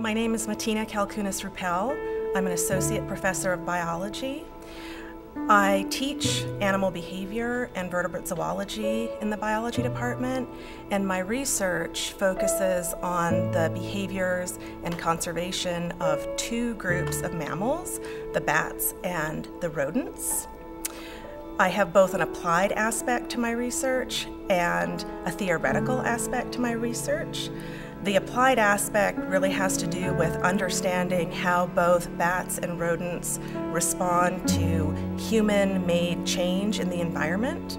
My name is Matina Kalcounis Rueppell. I'm an associate professor of biology. I teach animal behavior and vertebrate zoology in the biology department, and my research focuses on the behaviors and conservation of two groups of mammals, the bats and the rodents. I have both an applied aspect to my research and a theoretical aspect to my research. The applied aspect really has to do with understanding how both bats and rodents respond to human-made change in the environment.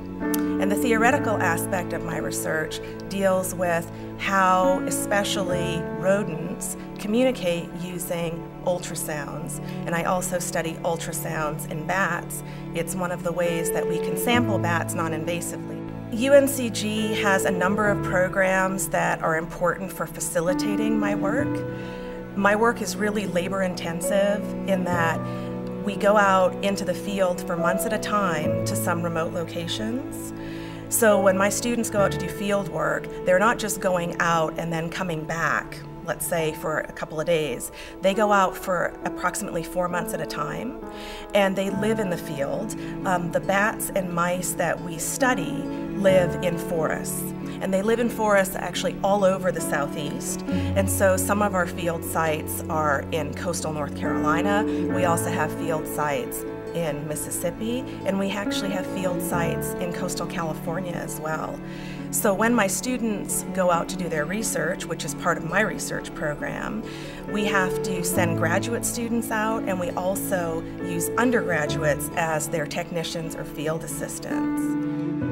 And the theoretical aspect of my research deals with how especially rodents communicate using ultrasounds. And I also study ultrasounds in bats. It's one of the ways that we can sample bats non-invasively. UNCG has a number of programs that are important for facilitating my work. My work is really labor intensive in that we go out into the field for months at a time to some remote locations. So when my students go out to do field work, they're not just going out and then coming back, let's say for a couple of days. They go out for approximately 4 months at a time, and they live in the field. The bats and mice that we study live in forests, and they live in forests actually all over the Southeast. And so some of our field sites are in coastal North Carolina. We also have field sites in Mississippi, and we actually have field sites in coastal California as well. So when my students go out to do their research, which is part of my research program, we have to send graduate students out, and we also use undergraduates as their technicians or field assistants.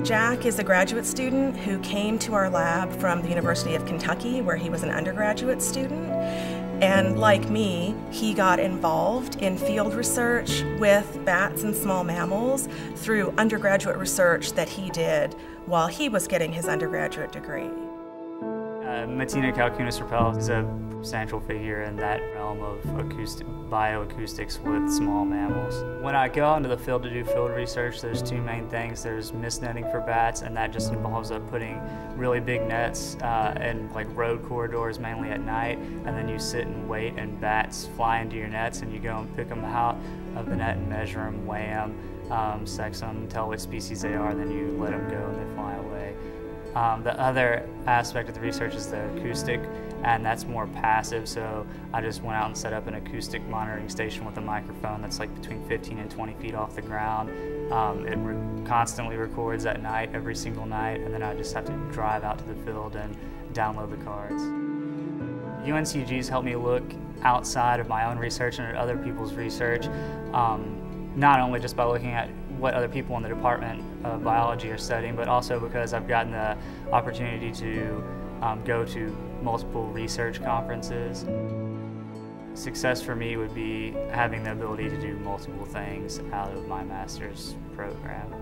Jack is a graduate student who came to our lab from the University of Kentucky, where he was an undergraduate student. And like me, he got involved in field research with bats and small mammals through undergraduate research that he did while he was getting his undergraduate degree. Matina Kalcounis Rueppell is a central figure in that realm of bioacoustics with small mammals. When I go out into the field to do field research, there's two main things. There's mist netting for bats, and that just involves putting really big nets in like road corridors, mainly at night, and then you sit and wait, and bats fly into your nets, and you go and pick them out of the net and measure them, weigh them, sex them, tell which species they are, and then you let them go and they fly away. The other aspect of the research is the acoustic, and that's more passive, so I just went out and set up an acoustic monitoring station with a microphone that's like between 15 and 20 feet off the ground. It constantly records at night, every single night, and then I just have to drive out to the field and download the cards. UNCG's helped me look outside of my own research and at other people's research, not only just by looking at what other people in the Department of Biology are studying, but also because I've gotten the opportunity to go to multiple research conferences. Success for me would be having the ability to do multiple things out of my master's program.